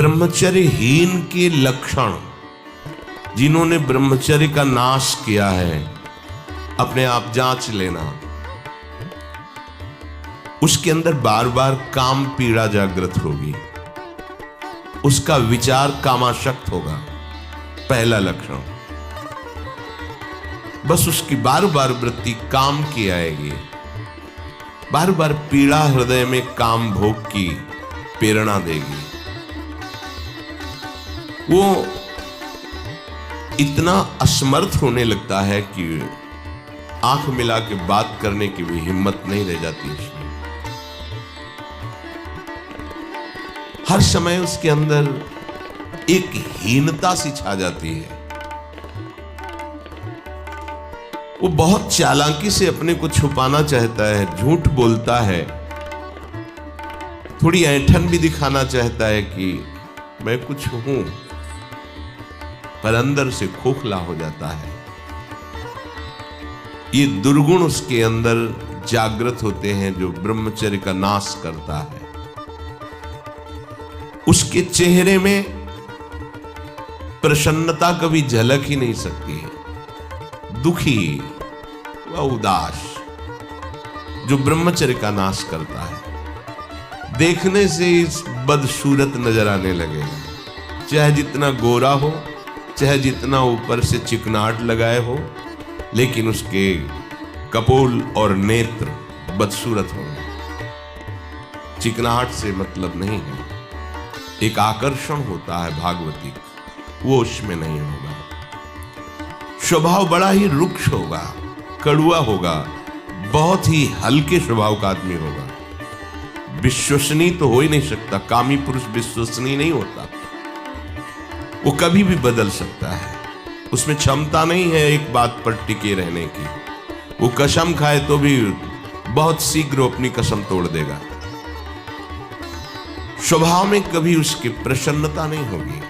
ब्रह्मचर्यहीन के लक्षण, जिन्होंने ब्रह्मचर्य का नाश किया है, अपने आप जांच लेना। उसके अंदर बार बार काम पीड़ा जागृत होगी, उसका विचार कामाशक्त होगा, पहला लक्षण। बस उसकी बार बार वृत्ति काम की आएगी, बार बार पीड़ा हृदय में काम भोग की प्रेरणा देगी। वो इतना असमर्थ होने लगता है कि आंख मिला के बात करने की भी हिम्मत नहीं रह जाती उसमें। हर समय उसके अंदर एक हीनता सी छा जाती है। वो बहुत चालाकी से अपने को छुपाना चाहता है, झूठ बोलता है, थोड़ी ऐंठन भी दिखाना चाहता है कि मैं कुछ हूं, पर अंदर से खोखला हो जाता है। ये दुर्गुण उसके अंदर जागृत होते हैं जो ब्रह्मचर्य का नाश करता है। उसके चेहरे में प्रसन्नता कभी झलक ही नहीं सकती है। दुखी व उदास जो ब्रह्मचर्य का नाश करता है, देखने से इस बदसूरत नजर आने लगेगा। चाहे जितना गोरा हो, चाहे जितना ऊपर से चिकनाहट लगाए हो, लेकिन उसके कपोल और नेत्र बदसूरत होंगे। चिकनाहट से मतलब नहीं है, एक आकर्षण होता है भागवती, वो उसमें नहीं होगा। स्वभाव बड़ा ही रुक्ष होगा, कड़ुआ होगा, बहुत ही हल्के स्वभाव का आदमी होगा। विश्वसनीय तो हो ही नहीं सकता, कामी पुरुष विश्वसनीय नहीं होता। वो कभी भी बदल सकता है, उसमें क्षमता नहीं है एक बात पर टिके रहने की। वो कसम खाए तो भी बहुत शीघ्र अपनी कसम तोड़ देगा। स्वभाव में कभी उसकी प्रसन्नता नहीं होगी,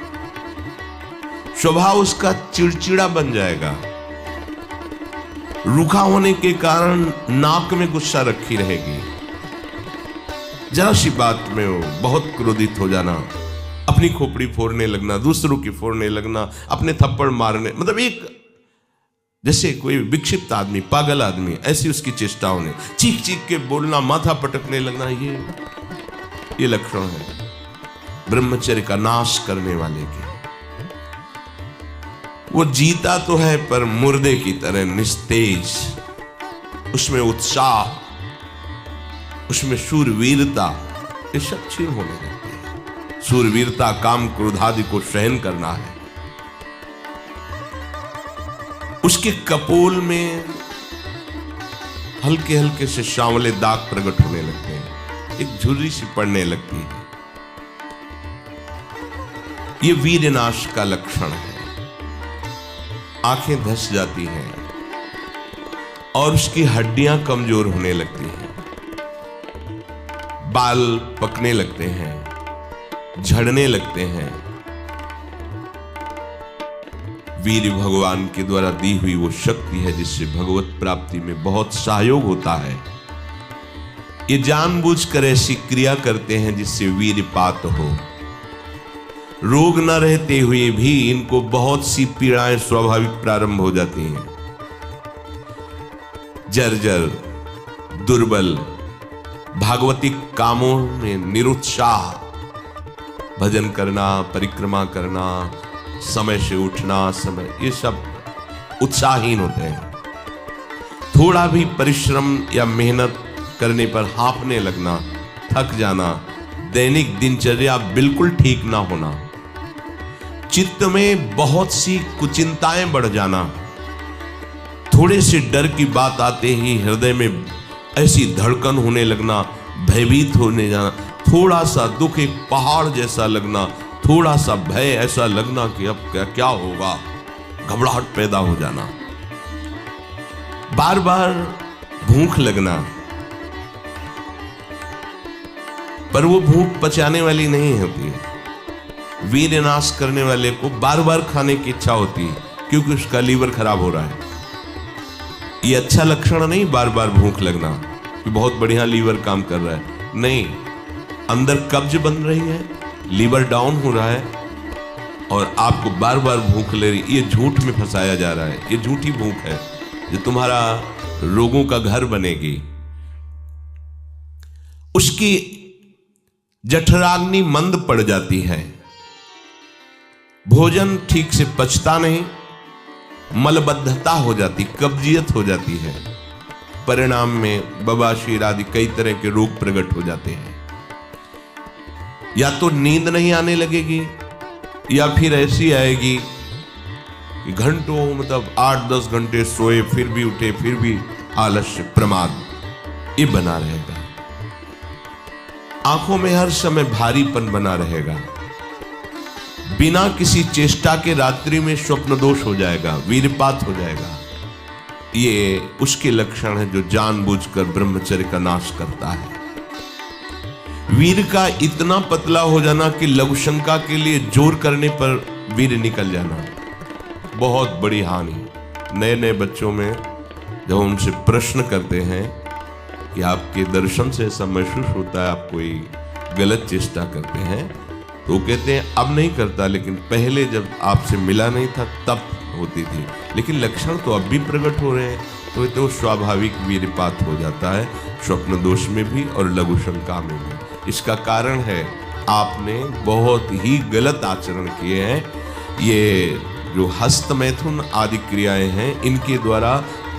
स्वभाव उसका चिड़चिड़ा बन जाएगा। रूखा होने के कारण नाक में गुस्सा रखी रहेगी। जरा सी बात में वो बहुत क्रोधित हो जाना, अपनी खोपड़ी फोड़ने लगना, दूसरों की फोड़ने लगना, अपने थप्पड़ मारने, मतलब एक जैसे कोई विक्षिप्त आदमी, पागल आदमी, ऐसी उसकी चेष्टा होने, चीख चीख के बोलना, माथा पटकने लगना, ये लक्षण है ब्रह्मचर्य का नाश करने वाले के। वो जीता तो है पर मुर्दे की तरह निस्तेज, उसमें उत्साह, उसमें शूरवीरता, ये सब क्षीण होने लगती है। शूरवीरता काम क्रोध आदि को सहन करना है। उसके कपोल में हल्के हल्के से सांवले दाग प्रकट होने लगते हैं, एक झुर्री सी पड़ने लगती है। ये वीरनाश का लक्षण है। आंखें धस जाती हैं और उसकी हड्डियां कमजोर होने लगती हैं, बाल पकने लगते हैं, झड़ने लगते हैं। वीर भगवान के द्वारा दी हुई वो शक्ति है जिससे भगवत प्राप्ति में बहुत सहयोग होता है। ये जानबूझकर ऐसी क्रिया करते हैं जिससे वीरपात हो। रोग न रहते हुए भी इनको बहुत सी पीड़ाएं स्वाभाविक प्रारंभ हो जाती हैं। जर्जर, दुर्बल, भागवतिक कामों में निरुत्साह, भजन करना, परिक्रमा करना, समय से उठना, समय, ये सब उत्साहहीन होते हैं। थोड़ा भी परिश्रम या मेहनत करने पर हांफने लगना, थक जाना, दैनिक दिनचर्या बिल्कुल ठीक ना होना, चित्त में बहुत सी कुचिंताएं बढ़ जाना, थोड़े से डर की बात आते ही हृदय में ऐसी धड़कन होने लगना, भयभीत होने जाना, थोड़ा सा दुख एक पहाड़ जैसा लगना, थोड़ा सा भय ऐसा लगना कि अब क्या होगा, घबराहट पैदा हो जाना, बार बार भूख लगना, पर वो भूख पचाने वाली नहीं होती है। वीरनाश करने वाले को बार बार खाने की इच्छा होती है क्योंकि उसका लीवर खराब हो रहा है। ये अच्छा लक्षण नहीं बार बार भूख लगना कि बहुत बढ़िया लीवर काम कर रहा है, नहीं, अंदर कब्ज बन रही है, लीवर डाउन हो रहा है और आपको बार बार भूख ले रही, ये झूठ में फंसाया जा रहा है। ये झूठी भूख है जो तुम्हारा रोगों का घर बनेगी। उसकी जठराग्नि मंद पड़ जाती है, भोजन ठीक से पचता नहीं, मलबद्धता हो जाती, कब्जियत हो जाती है। परिणाम में बवासीर आदि कई तरह के रोग प्रकट हो जाते हैं। या तो नींद नहीं आने लगेगी या फिर ऐसी आएगी कि घंटों मतलब 8-10 घंटे सोए फिर भी उठे फिर भी आलस्य प्रमाद ये बना रहेगा। आंखों में हर समय भारीपन बना रहेगा। बिना किसी चेष्टा के रात्रि में स्वप्न दोष हो जाएगा, वीरपात हो जाएगा। ये उसके लक्षण है जो जानबूझकर ब्रह्मचर्य का नाश करता है। वीर का इतना पतला हो जाना कि लघुशंका के लिए जोर करने पर वीर निकल जाना, बहुत बड़ी हानि। नए नए बच्चों में जब उनसे प्रश्न करते हैं कि आपके दर्शन से ऐसा महसूस होता है आप कोई गलत चेष्टा करते हैं, तो कहते हैं अब नहीं करता, लेकिन पहले जब आपसे मिला नहीं था तब होती थी, लेकिन लक्षण तो अब भी प्रकट हो रहे हैं। तो स्वाभाविक वीरपात हो जाता है, स्वप्न दोष में भी और लघु शंका में भी। इसका कारण है आपने बहुत ही गलत आचरण किए हैं। ये जो हस्त मैथुन आदि क्रियाएं हैं, इनके द्वारा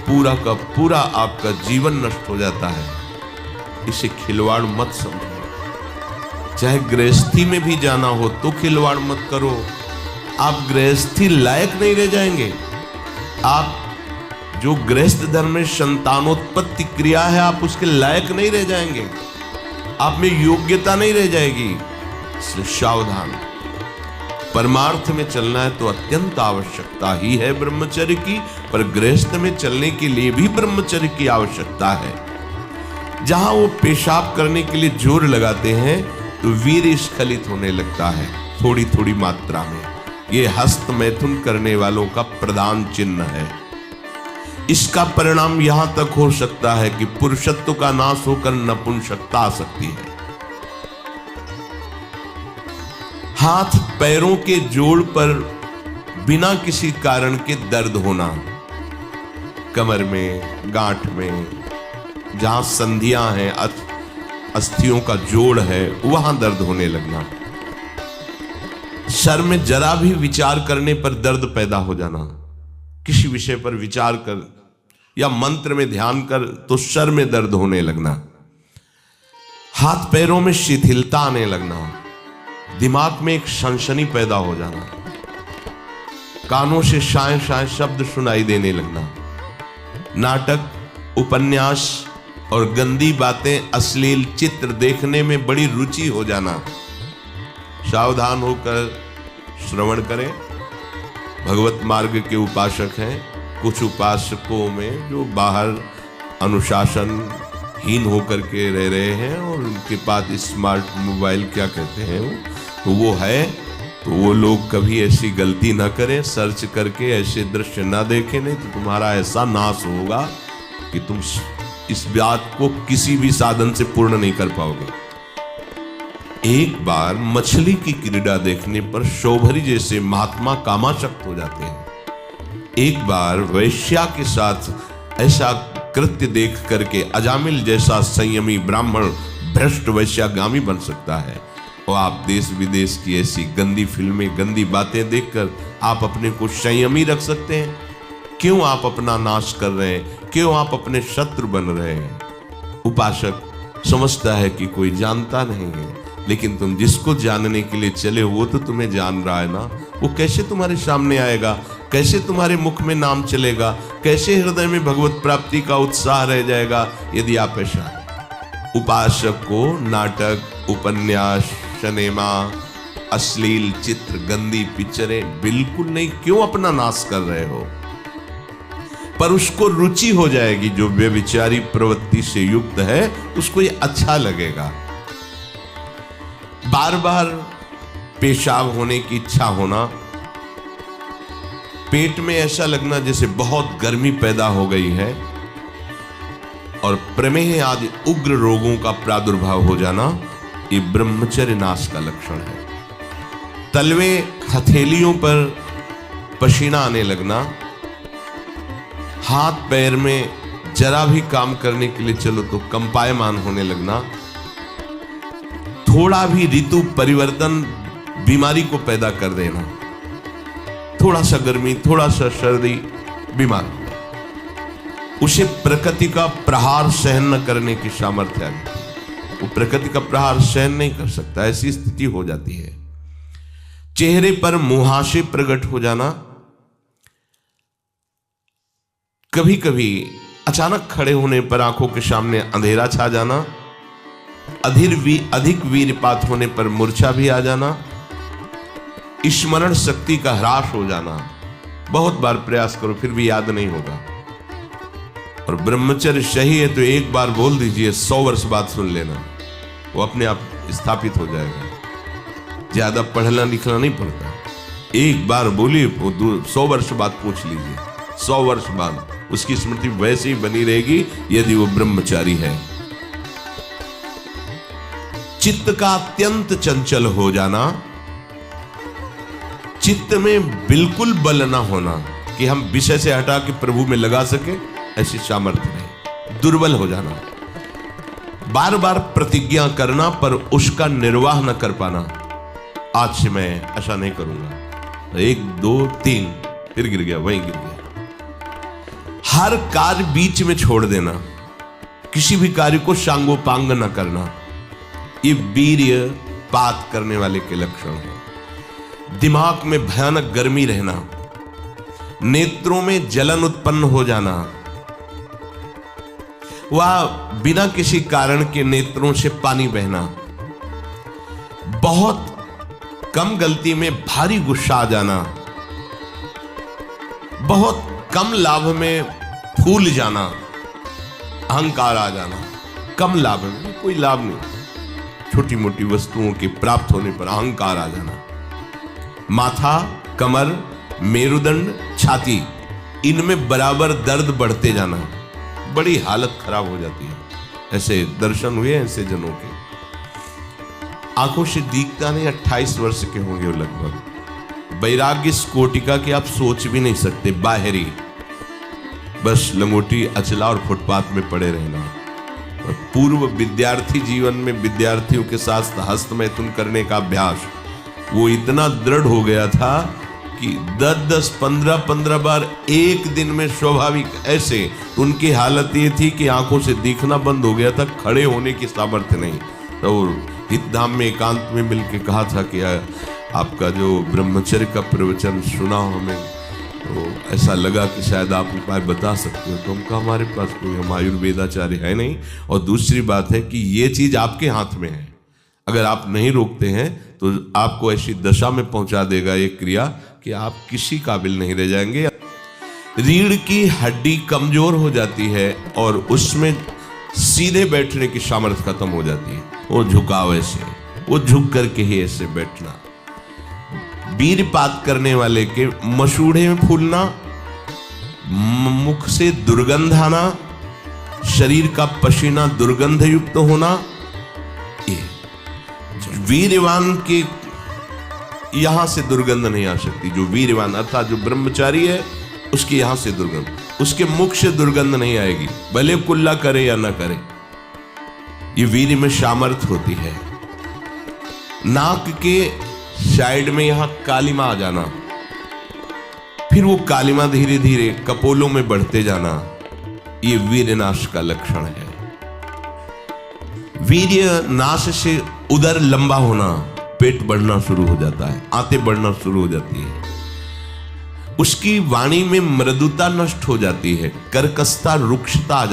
पूरा का पूरा आपका जीवन नष्ट हो जाता है। इसे खिलवाड़ मत समझो। चाहे गृहस्थी में भी जाना हो तो खिलवाड़ मत करो। आप गृहस्थी लायक नहीं रह जाएंगे। आप जो गृहस्थ धर्म में संतानोत्पत्ति क्रिया है, आप उसके लायक नहीं रह जाएंगे। आप में योग्यता नहीं रह जाएगी। इसलिए सावधान। परमार्थ में चलना है तो अत्यंत आवश्यकता ही है ब्रह्मचर्य की, पर गृहस्थ में चलने के लिए भी ब्रह्मचर्य की आवश्यकता है। जहां वो पेशाब करने के लिए जोर लगाते हैं तो वीर स्खलित होने लगता है थोड़ी थोड़ी मात्रा में। ये हस्त मैथुन करने वालों का प्रधान चिन्ह है। इसका परिणाम यहां तक हो सकता है कि पुरुषत्व का नाश होकर नपुंसकता आ सकती है। हाथ पैरों के जोड़ पर बिना किसी कारण के दर्द होना, कमर में, गांठ में, जहां संधियां हैं, अस्थियों का जोड़ है, वहां दर्द होने लगना। सर में जरा भी विचार करने पर दर्द पैदा हो जाना। किसी विषय पर विचार कर या मंत्र में ध्यान कर तो सर में दर्द होने लगना। हाथ पैरों में शिथिलता आने लगना। दिमाग में एक सनसनी पैदा हो जाना। कानों से शाय शाय शब्द सुनाई देने लगना। नाटक, उपन्यास और गंदी बातें, अश्लील चित्र देखने में बड़ी रुचि हो जाना। सावधान होकर श्रवण करें। भगवत मार्ग के उपासक हैं। कुछ उपासकों में जो बाहर अनुशासनहीन होकर के रह रहे हैं और उनके पास स्मार्ट मोबाइल क्या कहते हैं वो है, तो वो लोग कभी ऐसी गलती ना करें। सर्च करके ऐसे दृश्य ना देखें, नहीं तो तुम्हारा ऐसा नाश होगा कि तुम इस बात को किसी भी साधन से पूर्ण नहीं कर पाओगे। एक बार मछली की क्रीड़ा देखने पर शौभरी जैसे महात्मा कामाशक्त हो जाते हैं। एक बार वैश्या के साथ ऐसा कृत्य देख करके अजामिल जैसा संयमी ब्राह्मण भ्रष्ट वैश्यागामी बन सकता है। और आप देश विदेश की ऐसी गंदी फिल्में, गंदी बातें देखकर आप अपने को संयमी रख सकते हैं? क्यों आप अपना नाश कर रहे हैं? क्यों आप अपने शत्रु बन रहे हैं? उपासक समझता है कि कोई जानता नहीं है, लेकिन तुम जिसको जानने के लिए चले वो तो तुम्हें जान रहा है ना। वो कैसे तुम्हारे सामने आएगा? कैसे तुम्हारे मुख में नाम चलेगा? कैसे हृदय में भगवत प्राप्ति का उत्साह रह जाएगा यदि आप ऐसा? उपासक को नाटक, उपन्यास, सिनेमा, अश्लील चित्र, गंदी पिक्चरें बिल्कुल नहीं। क्यों अपना नाश कर रहे हो? पर उसको रुचि हो जाएगी। जो व्यभिचारी प्रवृत्ति से युक्त है उसको ये अच्छा लगेगा। बार बार पेशाब होने की इच्छा होना, पेट में ऐसा लगना जैसे बहुत गर्मी पैदा हो गई है, और प्रमेह आदि उग्र रोगों का प्रादुर्भाव हो जाना, ये ब्रह्मचर्य नाश का लक्षण है। तलवे हथेलियों पर पसीना आने लगना, हाथ पैर में जरा भी काम करने के लिए चलो तो कंपायमान होने लगना, थोड़ा भी ऋतु परिवर्तन बीमारी को पैदा कर देना, थोड़ा सा गर्मी थोड़ा सा सर्दी बीमार, उसे प्रकृति का प्रहार सहन न करने की सामर्थ्य आ जाती है। वो प्रकृति का प्रहार सहन नहीं कर सकता, ऐसी स्थिति हो जाती है। चेहरे पर मुहासे प्रकट हो जाना, कभी कभी अचानक खड़े होने पर आंखों के सामने अंधेरा छा जाना, अधिक वीरपात होने पर मूर्छा भी आ जाना, स्मरण शक्ति का ह्रास हो जाना, बहुत बार प्रयास करो फिर भी याद नहीं होगा। और ब्रह्मचर्य सही है तो एक बार बोल दीजिए, 100 वर्ष बाद सुन लेना, वो अपने आप स्थापित हो जाएगा। ज्यादा पढ़ना लिखना नहीं पड़ता, एक बार बोलिए, वो 100 वर्ष बाद पूछ लीजिए, 100 वर्ष बाद उसकी स्मृति वैसे ही बनी रहेगी यदि वो ब्रह्मचारी है। चित्त का अत्यंत चंचल हो जाना, चित्त में बिल्कुल बल ना होना कि हम विषय से हटा के प्रभु में लगा सके, ऐसी सामर्थ्य नहीं, दुर्बल हो जाना, बार बार प्रतिज्ञा करना पर उसका निर्वाह न कर पाना, आज से मैं ऐसा नहीं करूंगा, 1 2 3 फिर गिर गया, वहीं गिर गया। हर कार्य बीच में छोड़ देना, किसी भी कार्य को सांगोपांग न करना, ये वीर्य पात करने वाले के लक्षण है। दिमाग में भयानक गर्मी रहना, नेत्रों में जलन उत्पन्न हो जाना, वह बिना किसी कारण के नेत्रों से पानी बहना, बहुत कम गलती में भारी गुस्सा आ जाना, बहुत कम लाभ में फूल जाना, अहंकार आ जाना, कम लाभ में कोई लाभ नहीं, छोटी मोटी वस्तुओं के प्राप्त होने पर अहंकार आ जाना, माथा, कमर, मेरुदंड, छाती, इनमें बराबर दर्द बढ़ते जाना, बड़ी हालत खराब हो जाती है। ऐसे दर्शन हुए ऐसे जनों के, आंखों से दिखता नहीं, 28 वर्ष के होंगे वो लगभग, वैराग्य इस कोटिका की आप सोच भी नहीं सकते, बाहरी बस लंगोटी अचला और फुटपाथ में पड़े रहना। और पूर्व विद्यार्थी जीवन में विद्यार्थियों के साथ हस्तमैथुन करने का अभ्यास वो इतना दृढ़ हो गया था कि 10-10, 15-15 बार एक दिन में स्वाभाविक, ऐसे उनकी हालत ये थी कि आंखों से दिखना बंद हो गया था, खड़े होने की सामर्थ्य नहीं। तो हितधाम में एकांत में मिलके कहा था कि आपका जो ब्रह्मचर्य का प्रवचन सुना हमें, तो ऐसा लगा कि शायद आप उपाय बता सकते हो। तो हम कहा हमारे पास कोई हम आयुर्वेदाचार्य है नहीं, और दूसरी बात है कि ये चीज आपके हाथ में है, अगर आप नहीं रोकते हैं तो आपको ऐसी दशा में पहुंचा देगा ये क्रिया कि आप किसी काबिल नहीं रह जाएंगे। रीढ़ की हड्डी कमजोर हो जाती है और उसमें सीधे बैठने की सामर्थ्य खत्म हो जाती है, वो झुकाव ऐसे, वो झुक करके ही ऐसे बैठना। वीरपात करने वाले के मसूड़े में फूलना, मुख से दुर्गंध आना, शरीर का पसीना दुर्गंध युक्त होना, ये वीरवान के यहां से दुर्गंध नहीं आ सकती। जो वीरवान अर्थात जो ब्रह्मचारी है उसके यहां से दुर्गंध, उसके मुख से दुर्गंध नहीं आएगी, भले कुल्ला करे या ना करे, ये वीर में सामर्थ्य होती है। नाक के साइड में यहां कालिमा आ जाना, फिर वो कालिमा धीरे धीरे कपोलों में बढ़ते जाना, ये वीर्य नाश का लक्षण है। वीर्य नाश से उदर लंबा होना, पेट बढ़ना शुरू हो जाता है, आंतें बढ़ना शुरू हो जाती है, उसकी वाणी में मृदुता नष्ट हो जाती है, कर्कशता, रुक्षता आ जाती है।